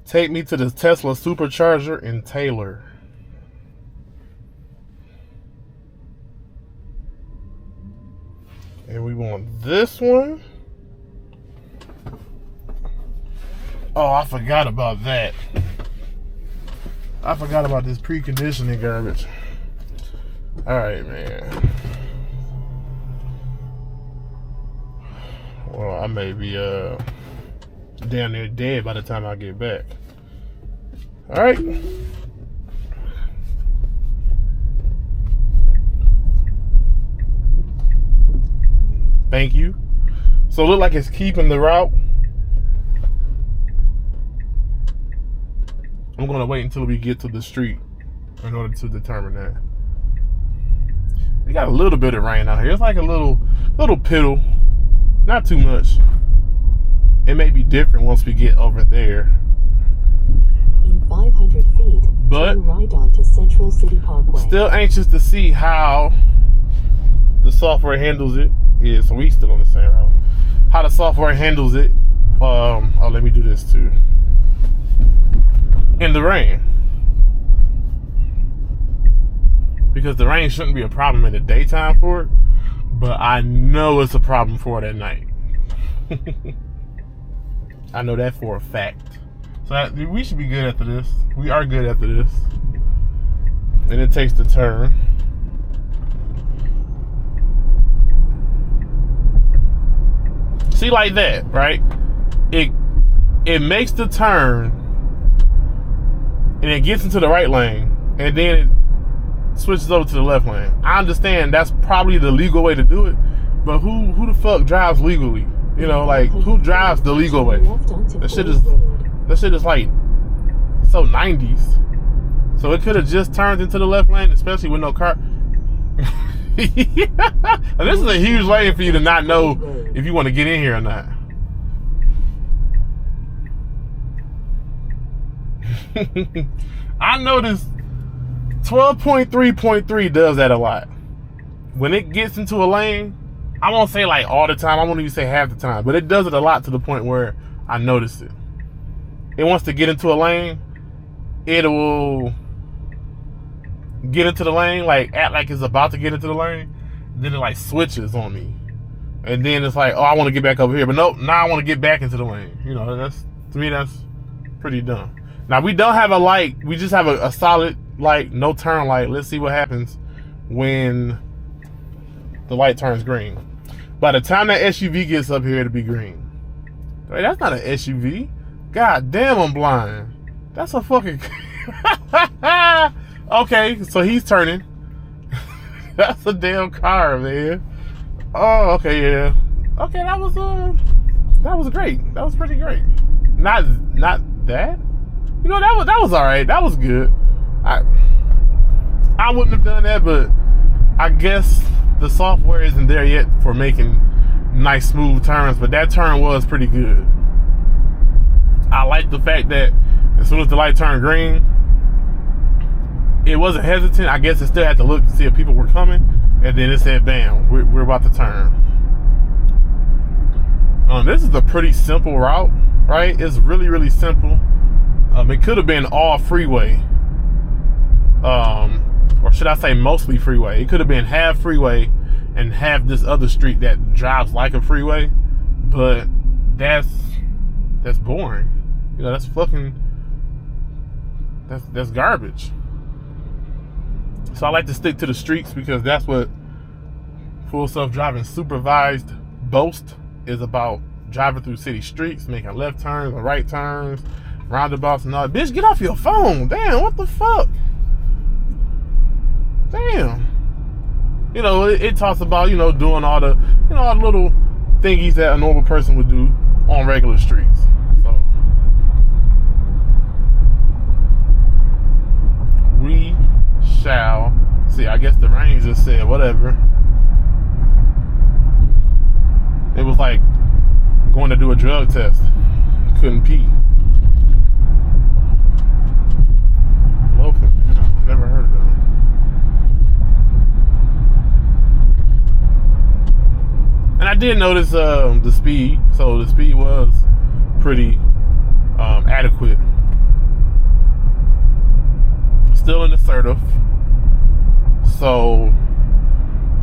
Take me to the Tesla Supercharger in Taylor. And we want this one. Oh, I forgot about that. I forgot about this preconditioning garbage. All right, man. Well, I may be down there dead by the time I get back. All right. Thank you. So it look like it's keeping the route. I'm gonna wait until we get to the street in order to determine that. We got a little bit of rain out here. It's like a little piddle, not too much. It may be different once we get over there. In 500 feet, but turn right onto Central City Parkway. Still anxious to see how the software handles it. Yeah, so we still on the same route. How the software handles it. Oh, let me do this too. In the rain. Because the rain shouldn't be a problem in the daytime for it, but I know it's a problem for it at night. I know that for a fact. So we should be good after this. We are good after this. And it takes the turn. See, like that, right? It makes the turn and it gets into the right lane and then it switches over to the left lane. I understand that's probably the legal way to do it, but who the fuck drives legally? You know, like, who drives the legal way? That shit is like so 90s. So it could have just turned into the left lane, especially with no car. This is a huge lane for you to not know if you want to get in here or not. I noticed 12.3.3 does that a lot. When it gets into a lane, I won't say like all the time, I won't even say half the time, but it does it a lot to the point where I notice it. It wants to get into a lane, it will get into the lane, like act like it's about to get into the lane, then it like switches on me. And then it's like, oh, I want to get back over here, but nope, now I want to get back into the lane. You know, that's, to me, that's pretty dumb. Now, we don't have a light, we just have a solid light, no turn light. Let's see what happens when the light turns green. By the time that SUV gets up here, it'll be green. Wait, that's not an SUV. God damn, I'm blind. That's a fucking... Okay, so he's turning. That's a damn car, man. Oh, okay, yeah. Okay, that was great. That was pretty great. Not that. You know, that was all right. That was good. I wouldn't have done that, but I guess the software isn't there yet for making nice smooth turns. But that turn was pretty good. I like the fact that as soon as the light turned green, it wasn't hesitant. I guess it still had to look to see if people were coming, and then it said, "Bam, we're about to turn." This is a pretty simple route, right? It's really, really simple. It could have been all freeway, or should I say mostly freeway. It could have been half freeway and half this other street that drives like a freeway, but that's boring. You know, that's fucking, that's garbage. So I like to stick to the streets because that's what full self-driving supervised boast is about. Driving through city streets, making left turns and right turns, roundabouts and all that. Bitch, get off your phone. Damn, what the fuck? Damn. You know, it talks about, you know, doing all the, you know, all the little thingies that a normal person would do on regular streets. So we shall see. I guess the rain just said whatever. It was like going to do a drug test. Couldn't pee. Loafing. I've never heard of them. And I did notice the speed. So the speed was pretty adequate still in assertive. So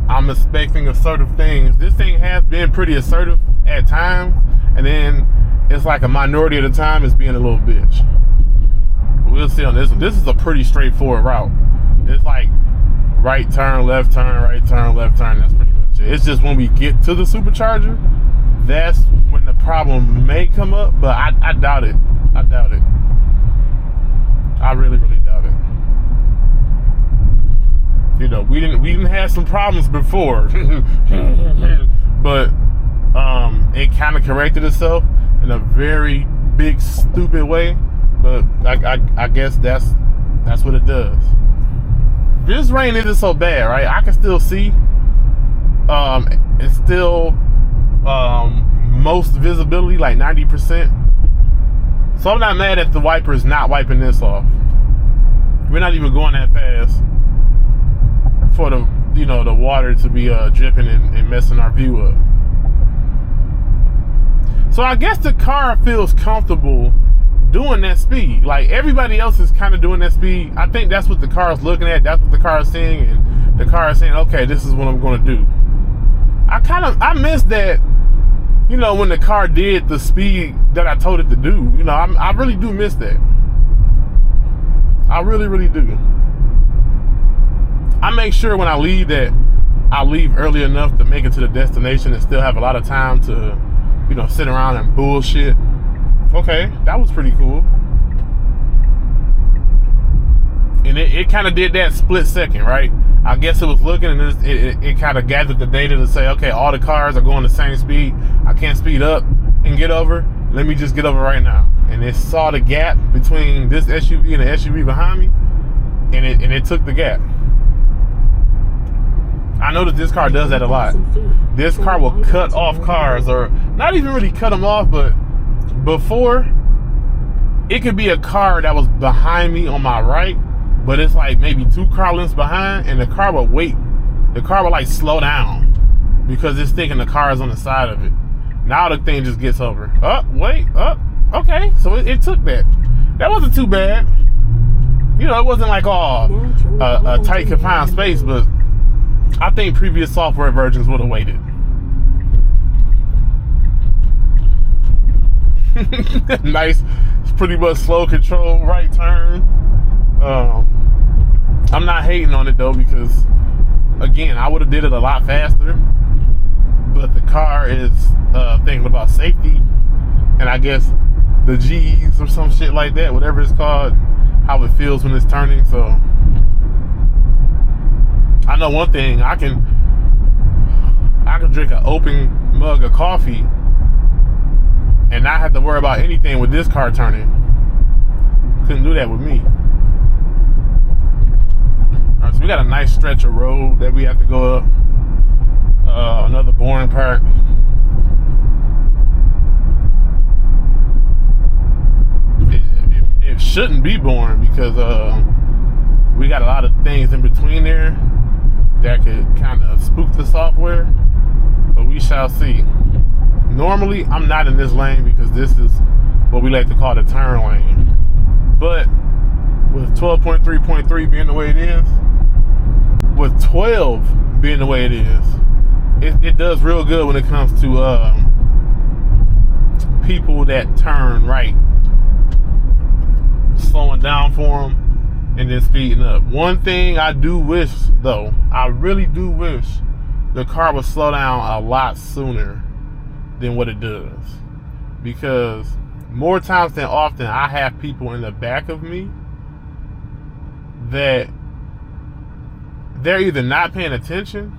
I'm expecting assertive things. This thing has been pretty assertive at times, and then it's like a minority of the time it's being a little bitch. We'll see on this one. This is a pretty straightforward route. It's like right turn, left turn, right turn, left turn. That's pretty much it. It's just when we get to the supercharger, that's when the problem may come up, but I doubt it. I doubt it. I really, really doubt it. You know, we didn't have some problems before, but it kind of corrected itself in a very big, stupid way. But I guess that's what it does. This rain isn't so bad, right? I can still see. It's still most visibility, like 90%. So I'm not mad at the wipers not wiping this off. We're not even going that fast for the water to be dripping and messing our view up. So I guess the car feels comfortable doing that speed. Like everybody else is kind of doing that speed. I think that's what the car is looking at. That's what the car is seeing, and the car is saying, okay, this is what I'm going to do. I miss that, when the car did the speed that I told it to do. I really do miss that. I really, really do. I make sure when I leave that I leave early enough to make it to the destination and still have a lot of time to, sit around and bullshit. Okay, that was pretty cool. And it kind of did that split second, right? I guess it was looking and it kind of gathered the data to say, okay, all the cars are going the same speed. I can't speed up and get over. Let me just get over right now. And it saw the gap between this SUV and the SUV behind me, and it took the gap. I know that this car does that a lot. This car will cut off cars, or not even really cut them off, but before, it could be a car that was behind me on my right, but it's like maybe 2 car lengths behind, and the car will wait. The car will like slow down because it's thinking the car is on the side of it. Now the thing just gets over. Wait, okay. So it took that. That wasn't too bad. It wasn't like a tight confined space, but I think previous software versions would have waited. Nice, it's pretty much slow control right turn. I'm not hating on it though, because again, I would have did it a lot faster, but the car is thinking about safety, and I guess the G's or some shit like that, whatever it's called, how it feels when it's turning. So I know one thing, I can drink an open mug of coffee and not have to worry about anything with this car turning. Couldn't do that with me. All right, so we got a nice stretch of road that we have to go up. Another boring part. It shouldn't be boring because we got a lot of things in between there that could kind of spook the software, but we shall see. Normally, I'm not in this lane because this is what we like to call the turn lane. But with 12.3.3 being the way it is, with 12 being the way it is, it does real good when it comes to people that turn right. Slowing down for them and then speeding up. One thing I do wish, though, I really do wish the car would slow down a lot sooner than what it does, because more times than often I have people in the back of me that they're either not paying attention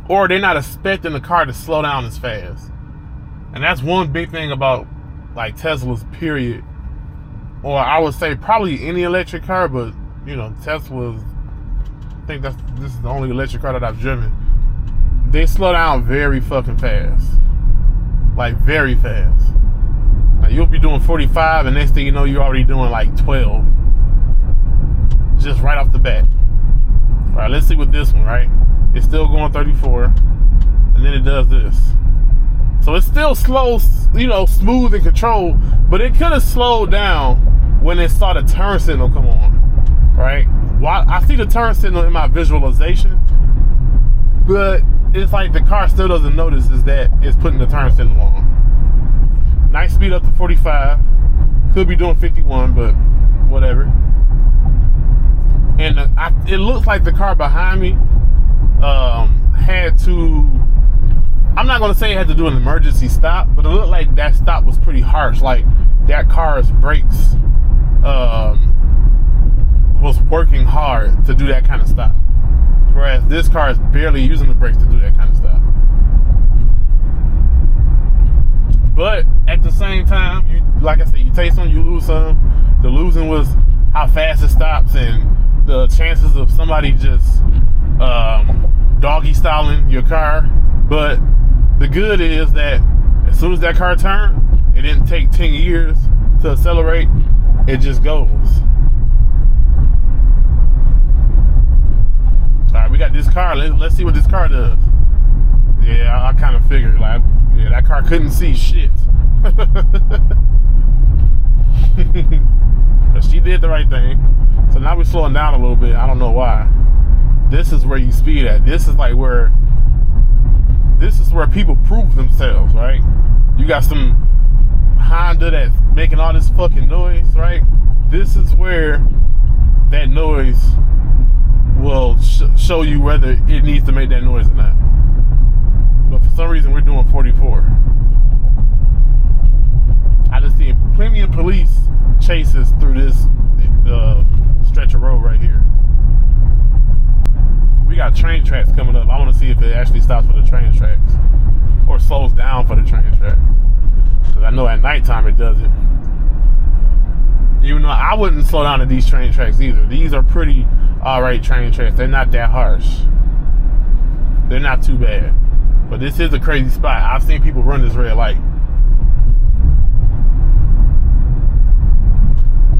or they're not expecting the car to slow down as fast. And that's one big thing about like Teslas, period, or I would say probably any electric car, but Teslas, I think this is the only electric car that I've driven. They slow down very fucking fast. Like very fast. Like you'll be doing 45 and next thing you know you're already doing like 12. Just right off the bat. Alright, let's see what this one, right? It's still going 34 and then it does this. So it's still slow, smooth and controlled, but it could have slowed down when it saw the turn signal come on. right? While I see the turn signal in my visualization, but it's like the car still doesn't notice is that it's putting the turn signal on. Nice speed up to 45. Could be doing 51, but whatever. And it looks like the car behind me had to, I'm not going to say it had to do an emergency stop, but it looked like that stop was pretty harsh. Like that car's brakes was working hard to do that kind of stop. Whereas this car is barely using the brakes to do that kind of stuff. But at the same time, you, like I said, you take some, you lose some. The losing was how fast it stops and the chances of somebody just doggy styling your car. But the good is that as soon as that car turned, it didn't take 10 years to accelerate. It just goes. Alright, we got this car. Let's see what this car does. Yeah, I kind of figured. Like, yeah, that car couldn't see shit. But she did the right thing. So now we're slowing down a little bit. I don't know why. This is where you speed at. This is where people prove themselves, right? You got some Honda that's making all this fucking noise, right? This is where that noise will show you whether it needs to make that noise or not. But for some reason, we're doing 44. I just see plenty of police chases through this stretch of road right here. We got train tracks coming up. I want to see if it actually stops for the train tracks or slows down for the train tracks. Because I know at nighttime it does it. Even though I wouldn't slow down at these train tracks either. These are pretty alright train tracks. They're not that harsh. They're not too bad. But this is a crazy spot. I've seen people run this red light.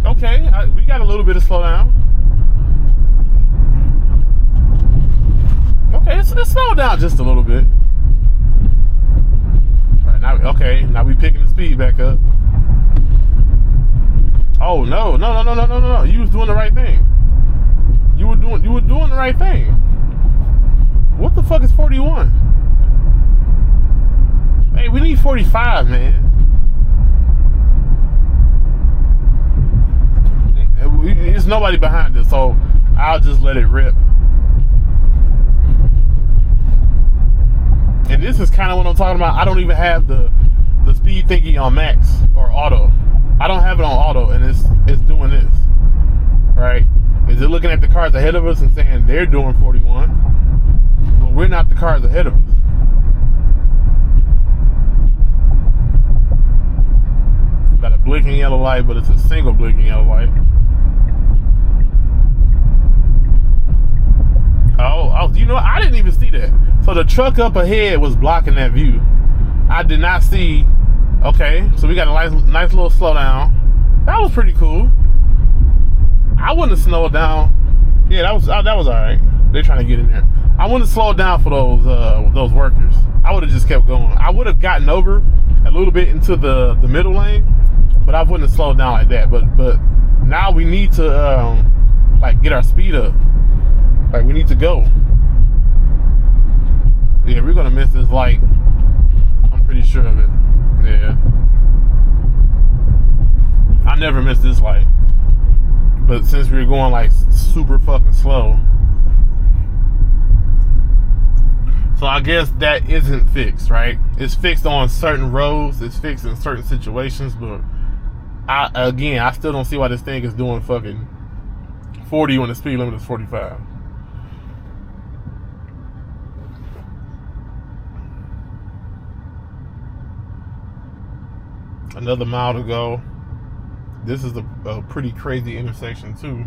Okay, we got a little bit of slowdown. Okay, it's slowed down just a little bit. All right, now we picking the speed back up. Oh no! You was doing the right thing. You were doing the right thing. What the fuck is 41? Hey, we need 45, man. There's nobody behind us, so I'll just let it rip. And this is kind of what I'm talking about. I don't even have the speed thingy on max or auto. I don't have it on auto, and it's doing this, right? Is it looking at the cars ahead of us and saying they're doing 41? Well, we're not the cars ahead of us. Got a blinking yellow light, but it's a single blinking yellow light. Oh, you know what? I didn't even see that. So the truck up ahead was blocking that view. I did not see. Okay, so we got a nice little slowdown. That was pretty cool. I wouldn't have slowed down. Yeah, that was all right. They're trying to get in there. I wouldn't have slowed down for those workers. I would have just kept going. I would have gotten over a little bit into the middle lane, but I wouldn't have slowed down like that. But now we need to like get our speed up. Like we need to go. Yeah, we're gonna miss this light. I'm pretty sure of it. Yeah. I never miss this light. But since we're going like super fucking slow. So I guess that isn't fixed, right? It's fixed on certain roads, it's fixed in certain situations, but I still don't see why this thing is doing fucking 40 when the speed limit is 45. Another mile to go. This is a pretty crazy intersection too.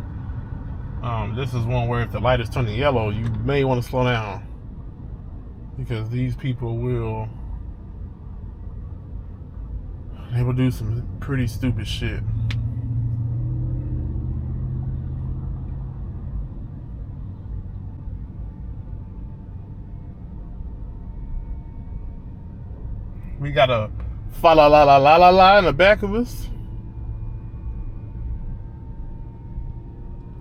This is one where if the light is turning yellow, you may want to slow down because these people will do some pretty stupid shit. We got a fa la la la la la la in the back of us.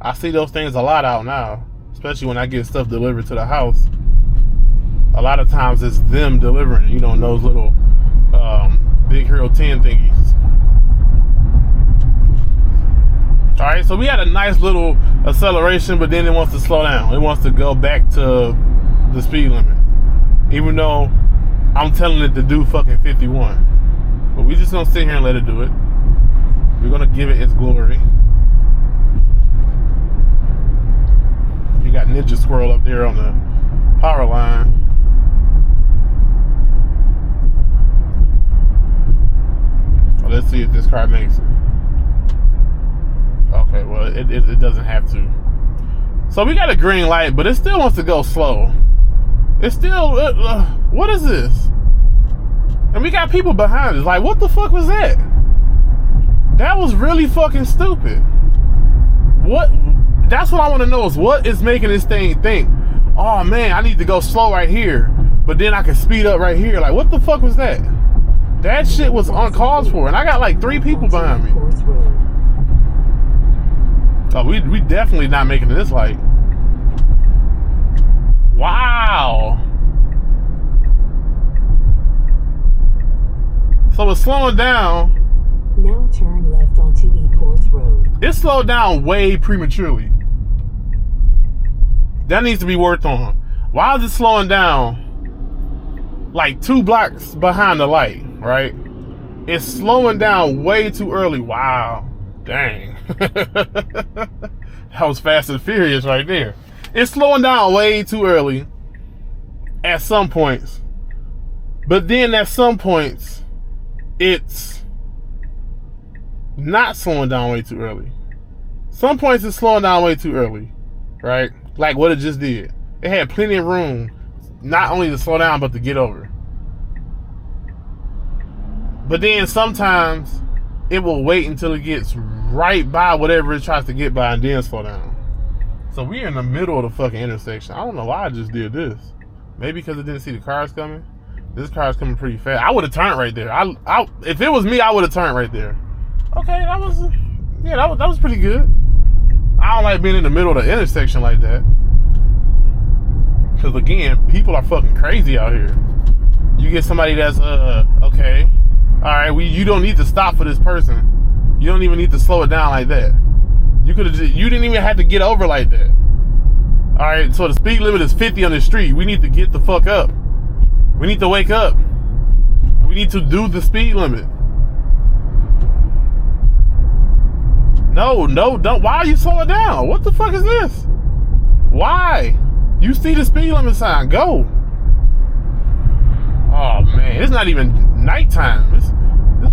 I see those things a lot out now, especially when I get stuff delivered to the house. A lot of times it's them delivering, you know, in those little Big Hero 10 thingies. All right, so we had a nice little acceleration, but then it wants to slow down. It wants to go back to the speed limit, even though I'm telling it to do fucking 51. But we just gonna sit here and let it do it. We're gonna give it its glory. You got Ninja Squirrel up there on the power line. Well, let's see if this car makes it. Okay, well, it doesn't have to. So we got a green light, but it still wants to go slow. It's still, what is this? And we got people behind us. Like, what the fuck was that? That was really fucking stupid. What? That's what I want to know is what is making this thing think, oh man, I need to go slow right here, but then I can speed up right here. Like, what the fuck was that? That shit was uncalled for, and I got like 3 people behind me. Oh, we definitely not making this light. Wow. So it's slowing down. Now turn left onto Ecorth Road. It slowed down way prematurely. That needs to be worked on. Why is it slowing down like 2 blocks behind the light, right? It's slowing down way too early. Wow. Dang. That was Fast and Furious right there. It's slowing down way too early at some points. But then at some points, it's not slowing down way too early. Some points it's slowing down way too early, right? Like what it just did. It had plenty of room, not only to slow down, but to get over. But then sometimes it will wait until it gets right by whatever it tries to get by and then slow down. So we're in the middle of the fucking intersection. I don't know why I just did this. Maybe because I didn't see the cars coming. This car's coming pretty fast. I would have turned right there. If it was me, I would have turned right there. Okay, that was pretty good. I don't like being in the middle of the intersection like that. Because again, people are fucking crazy out here. You get somebody that's okay. Alright, you don't need to stop for this person. You don't even need to slow it down like that. You didn't even have to get over like that. Alright, so the speed limit is 50 on the street. We need to get the fuck up. We need to wake up. We need to do the speed limit. No, don't. Why are you slowing down? What the fuck is this? Why? You see the speed limit sign. Go. Oh man, it's not even nighttime. It's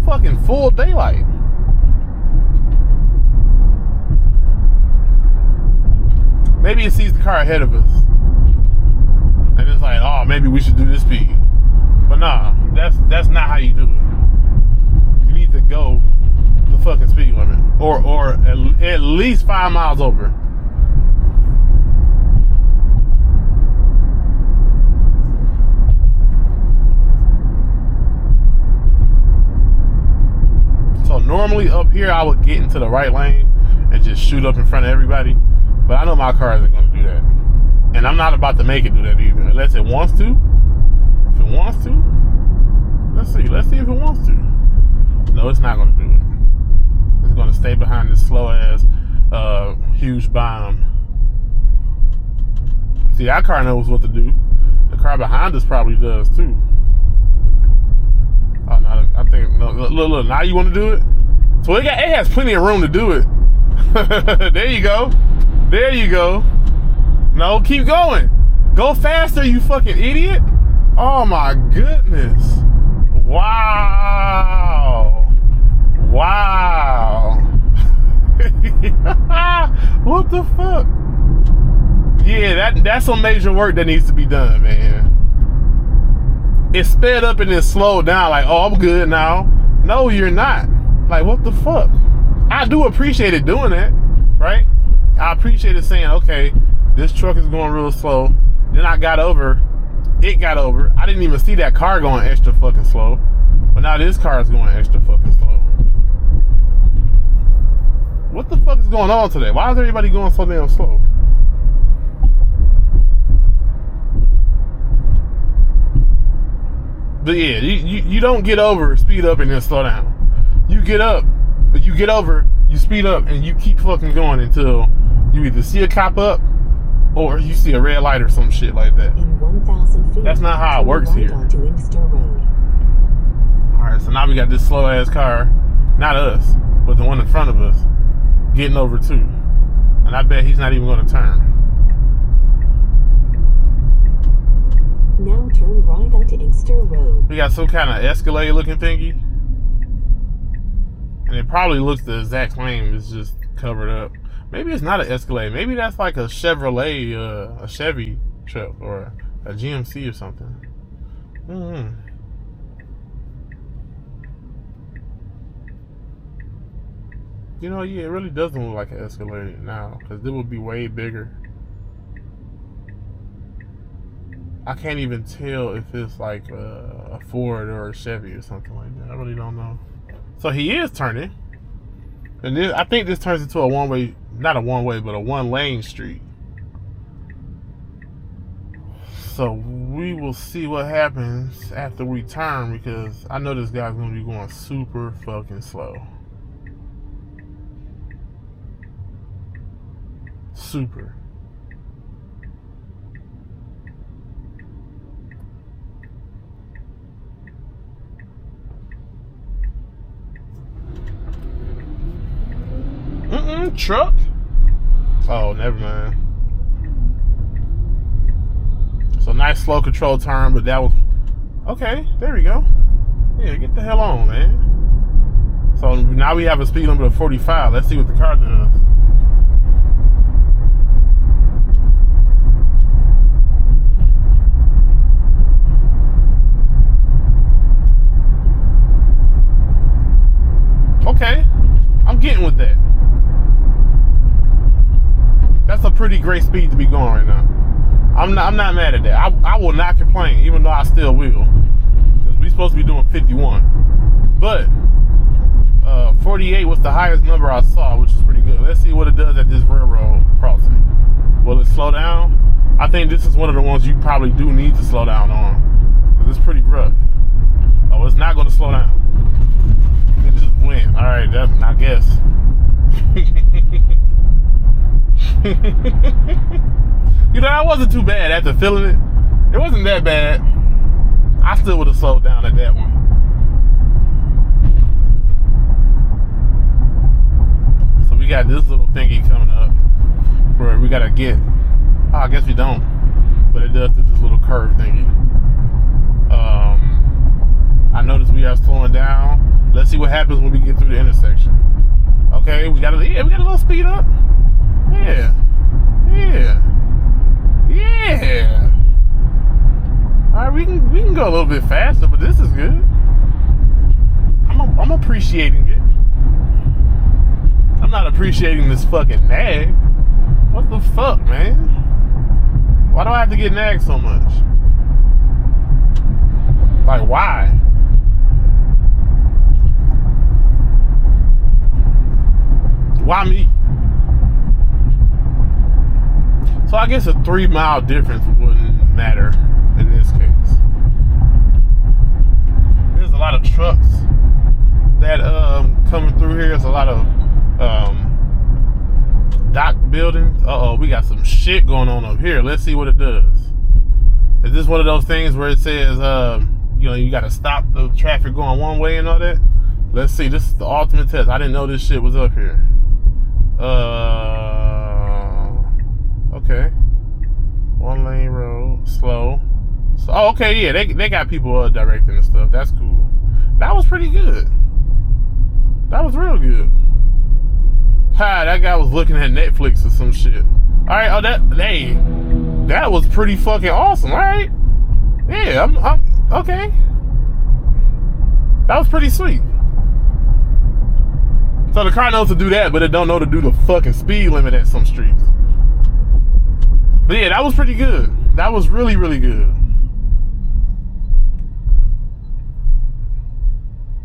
fucking full daylight. Maybe it sees the car ahead of us. And it's like, oh, maybe we should do this speed. But nah, that's not how you do it. You need to go the fucking speed limit. Or at least 5 miles over. So normally up here I would get into the right lane and just shoot up in front of everybody. But I know my car isn't going to do that. And I'm not about to make it do that either. Unless it wants to. If it wants to. Let's see if it wants to. No, it's not going to do it. It's going to stay behind this slow ass huge bomb. See, that car knows what to do. The car behind us probably does too. Oh no, I think look, now you want to do it? So it has plenty of room to do it. There you go. There you go. No, keep going. Go faster, you fucking idiot. Oh my goodness. Wow. Wow. What the fuck? Yeah, that's some major work that needs to be done, man. It's sped up and then slowed down like, oh, I'm good now. No, you're not. Like, what the fuck? I do appreciate it doing that, right? I appreciate it saying, okay, this truck is going real slow. Then I got over. It got over. I didn't even see that car going extra fucking slow. But now this car is going extra fucking slow. What the fuck is going on today? Why is everybody going so damn slow? But yeah, you don't get over, speed up, and then slow down. You get up, but you get over, you speed up, and you keep fucking going until you either see a cop up or you see a red light or some shit like that. In 1,000 feet, that's not how it works right here. Onto Inkster Road. Alright, so now we got this slow ass car, not us, but the one in front of us, getting over too. And I bet he's not even going to turn. Now turn right onto Inkster Road. We got some kind of Escalade looking thingy. And it probably looks the exact same, it's just covered up. Maybe it's not an Escalade. Maybe that's like a Chevrolet, a Chevy truck, or a GMC or something. You know, yeah, it really doesn't look like an Escalade now, because it would be way bigger. I can't even tell if it's like a Ford or a Chevy or something like that. I really don't know. So he is turning. And this, I think this turns into a one-way, not a one-way, but a one-lane street. So we will see what happens after we turn, because I know this guy's going to be going super fucking slow. Super. Truck? Oh, never mind. So nice slow control turn, but that was okay. There we go. Yeah, get the hell on, man. So now we have a speed limit of 45. Let's see what the car does. Okay, I'm getting with that. That's a pretty great speed to be going right now. I'm not mad at that. I will not complain, even though I still will, because we're supposed to be doing 51. But 48 was the highest number I saw, which is pretty good. Let's see what it does at this railroad crossing. Will it slow down? I think this is one of the ones you probably do need to slow down on, because it's pretty rough. Oh, it's not going to slow down. It just went. All right, I guess. You know, that wasn't too bad after feeling it. It wasn't that bad. I still would have slowed down at that one. So we got this little thingy coming up where we gotta get. Oh, I guess we don't. But it does this little curve thingy. I noticed we are slowing down. Let's see what happens when we get through the intersection. Okay, we got a little speed up. Yeah. All right, we can go a little bit faster, but this is good. I'm appreciating it. I'm not appreciating this fucking nag. What the fuck, man? Why do I have to get nagged so much? Like, why? Why me? So I guess a 3-mile difference wouldn't matter in this case. There's a lot of trucks that coming through here. There's a lot of dock buildings. We got some shit going on up here. Let's see what it does. Is this one of those things where it says you got to stop the traffic going one way and all that? Let's see. This is the ultimate test. I didn't know this shit was up here. Okay. 1-lane road, slow. So, okay, yeah, they got people directing and stuff. That's cool. That was pretty good. That was real good. Hi, that guy was looking at Netflix or some shit. All right, that was pretty fucking awesome. All right, yeah, I'm okay. That was pretty sweet. So the car knows to do that, but it don't know to do the fucking speed limit at some streets. But yeah, that was pretty good. That was really, really good.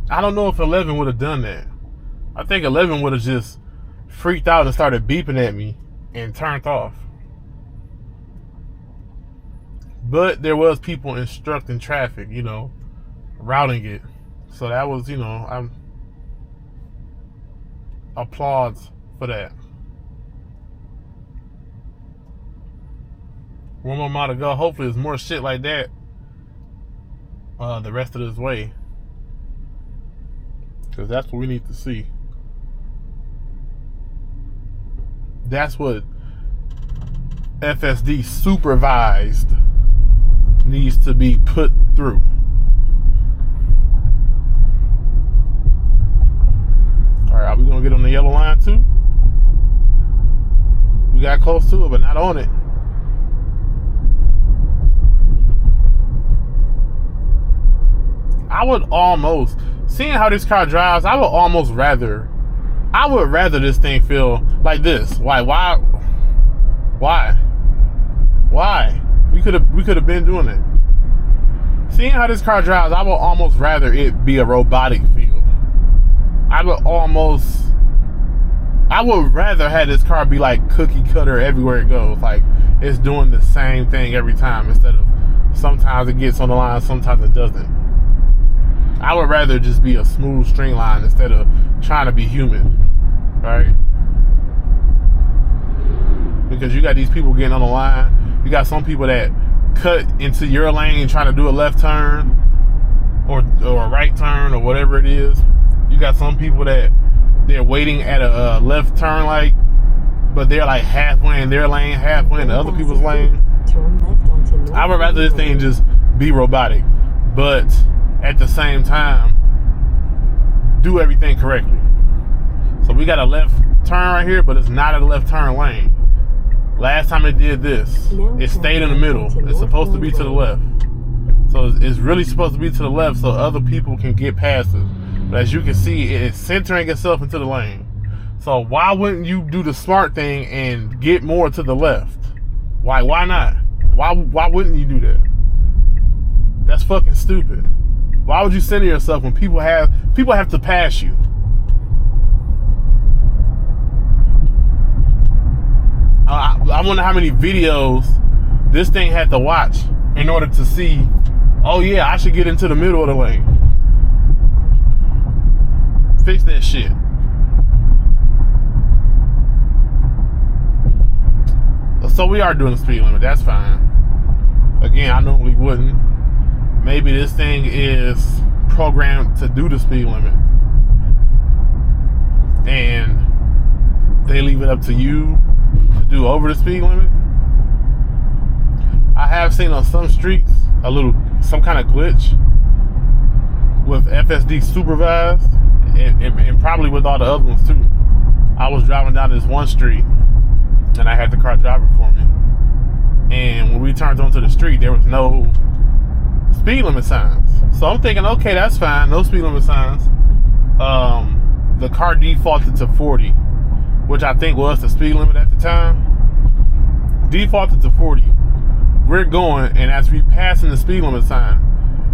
I don't know if 11 would have done that. I think 11 would have just freaked out and started beeping at me and turned off. But there was people instructing traffic, you know, routing it. So that was, you know, I'm applauds for that. One more mile to go. Hopefully there's more shit like that the rest of this way, because that's what we need to see. That's what FSD supervised needs to be put through. Alright, are we gonna get on the yellow line too? We got close to it, but not on it. I would almost, seeing how this car drives, I would rather this thing feel like this. Why? We could have been doing it. Seeing how this car drives, I would almost rather it be a robotic feel. I would rather have this car be like cookie cutter everywhere it goes. Like it's doing the same thing every time, instead of sometimes it gets on the line, sometimes it doesn't. I would rather just be a smooth string line instead of trying to be human, right? Because you got these people getting on the line. You got some people that cut into your lane trying to do a left turn or a right turn or whatever it is. You got some people that they're waiting at a left turn light, but they're like halfway in their lane, halfway in the other people's lane. I would rather this thing just be robotic, but at the same time, do everything correctly. So we got a left turn right here, but it's not a left turn lane. Last time it did this, it stayed in the middle. It's supposed to be to the left. So it's really supposed to be to the left so other people can get past it. But as you can see, it's centering itself into the lane. So why wouldn't you do the smart thing and get more to the left? Why not? Why wouldn't you do that? That's fucking stupid. Why would you center yourself when people have to pass you? I wonder how many videos this thing had to watch in order to see, oh yeah, I should get into the middle of the lane. Fix that shit. So we are doing the speed limit, that's fine. Again, I normally wouldn't. Maybe this thing is programmed to do the speed limit, and they leave it up to you to do over the speed limit. I have seen on some streets some kind of glitch with FSD supervised, and probably with all the other ones too. I was driving down this one street, and I had the car drive it for me. And when we turned onto the street, there was no speed limit signs. So I'm thinking, okay, that's fine, no speed limit signs. The car defaulted to 40, which I think was the speed limit at the time. Defaulted to 40. We're going, and as we passing the speed limit sign,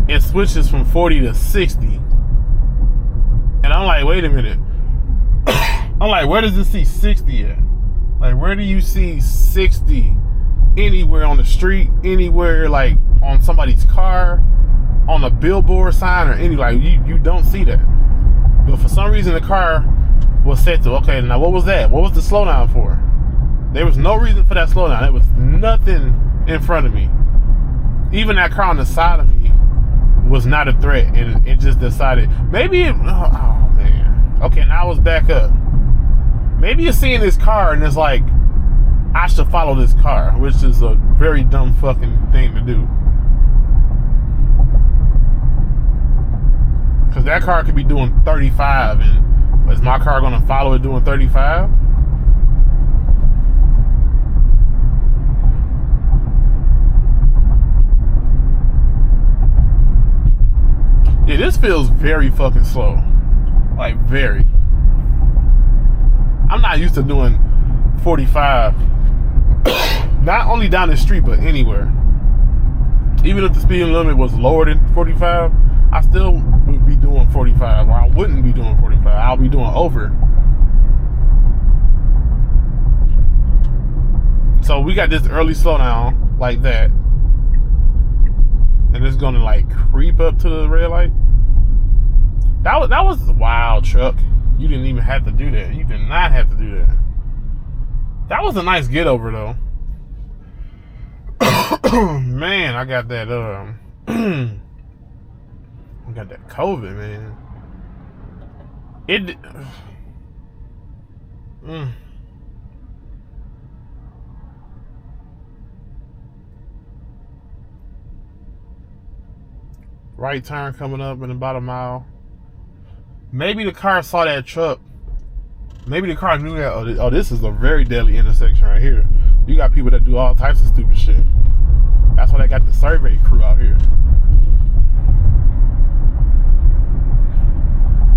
it switches from 40 to 60. And I'm like, wait a minute. I'm like, where does it see 60 at? Like, where do you see 60 anywhere on the street, anywhere like on somebody's car, on a billboard sign, or any, like, you don't see that. But for some reason the car was set to, okay, now what was that? What was the slowdown for? There was no reason for that slowdown. There was nothing in front of me. Even that car on the side of me was not a threat, and it just decided, maybe it, oh man. Okay, now it's back up. Maybe you're seeing this car and it's like, I should follow this car, which is a very dumb fucking thing to do. Because that car could be doing 35, and is my car going to follow it doing 35? Yeah, this feels very fucking slow. Like, very. I'm not used to doing 45. Not only down the street, but anywhere. Even if the speed limit was lower than 45, I still would be doing 45, or I wouldn't be doing 45. I'll be doing over. So we got this early slowdown like that. And it's gonna like creep up to the red light. That was wild, truck. You didn't even have to do that. You did not have to do that. That was a nice get over though. Man, I got that I got that COVID, man. Right turn coming up in about a mile. Maybe the car saw that truck. Maybe the car knew that, oh, this is a very deadly intersection right here. You got people that do all types of stupid shit. That's why they got the survey crew out here.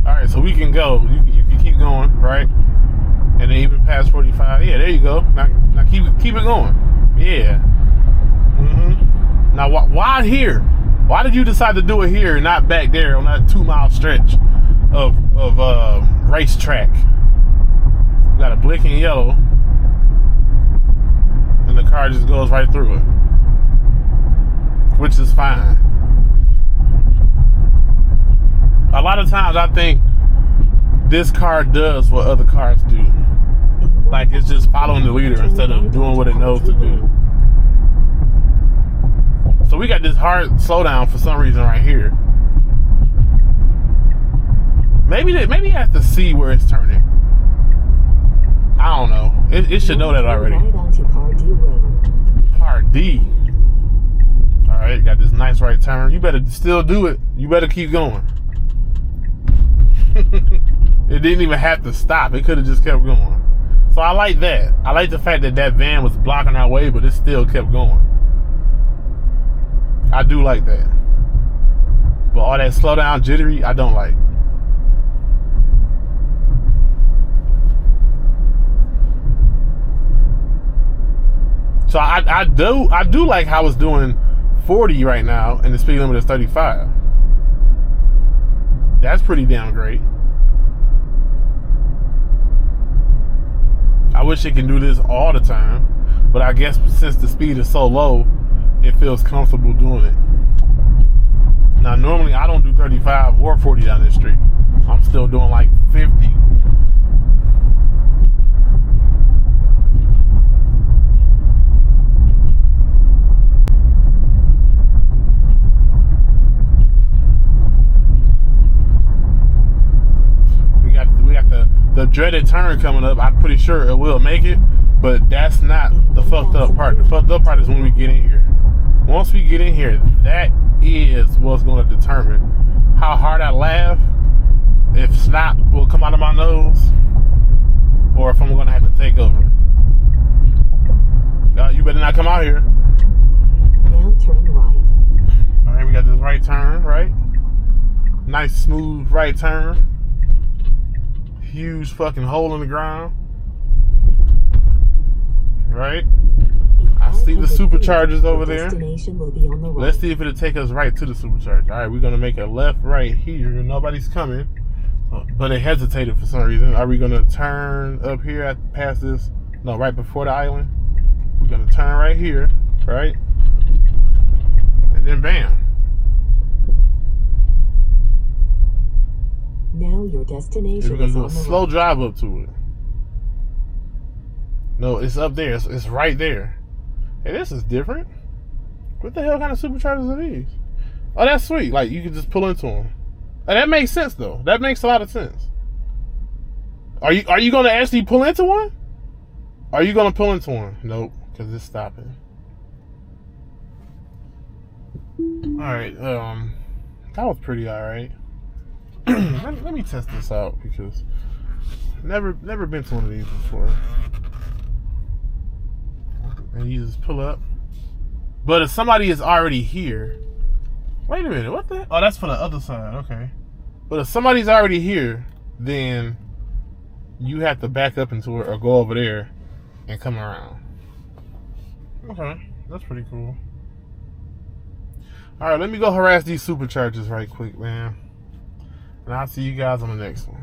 Alright, so we can go. You can keep going, right? And then even past 45. Yeah, there you go. Now keep it going. Yeah. Now why here? Why did you decide to do it here and not back there on that 2-mile stretch of racetrack? You got a blinking yellow, and the car just goes right through it, which is fine. A lot of times I think this car does what other cars do. Like it's just following the leader instead of doing what it knows to do. So we got this hard slowdown for some reason right here. Maybe you have to see where it's turning. I don't know. It should know that already. Right onto Par D Road. Par D. All right, got this nice right turn. You better still do it. You better keep going. It didn't even have to stop. It could have just kept going. So I like that. I like the fact that that van was blocking our way, but it still kept going. I do like that. But all that slow down jittery, I don't like. So I do like how it's doing 40 right now and the speed limit is 35. That's pretty damn great. I wish it can do this all the time, but I guess since the speed is so low, it feels comfortable doing it. Now normally I don't do 35 or 40 down this street. I'm still doing like 50. We got the dreaded turn coming up. I'm pretty sure it will make it, but that's not the fucked up part. The fucked up part is when we get in here. Once we get in here, that is what's going to determine how hard I laugh, if snot will come out of my nose, or if I'm going to have to take over. You better not come out here. Now turn right. All right, we got this right turn, right? Nice smooth right turn. Huge fucking hole in the ground. Right? I see the Superchargers over there. Let's see if it'll take us right to the Supercharger. All right, we're going to make a left right here. Nobody's coming. But it hesitated for some reason. Are we going to turn up here past this? No, right before the island. We're going to turn right here. Right? And then bam. Now your destination We're going to do a is on the slow right. drive up to it. No, it's up there. It's right there. Hey, this is different. What the hell kind of Superchargers are these? Oh, that's sweet. Like, you can just pull into them. And that makes sense, though. That makes a lot of sense. Are you going to actually pull into one? Are you going to pull into one? Nope, because it's stopping. All right. That was pretty all right. let me test this out because never been to one of these before. And you just pull up. But if somebody is already here, wait a minute, what the? Oh, that's for the other side. Okay. But if somebody's already here, then you have to back up into it or go over there and come around. Okay, that's pretty cool. All right, let me go harass these Superchargers right quick, man. And I'll see you guys on the next one.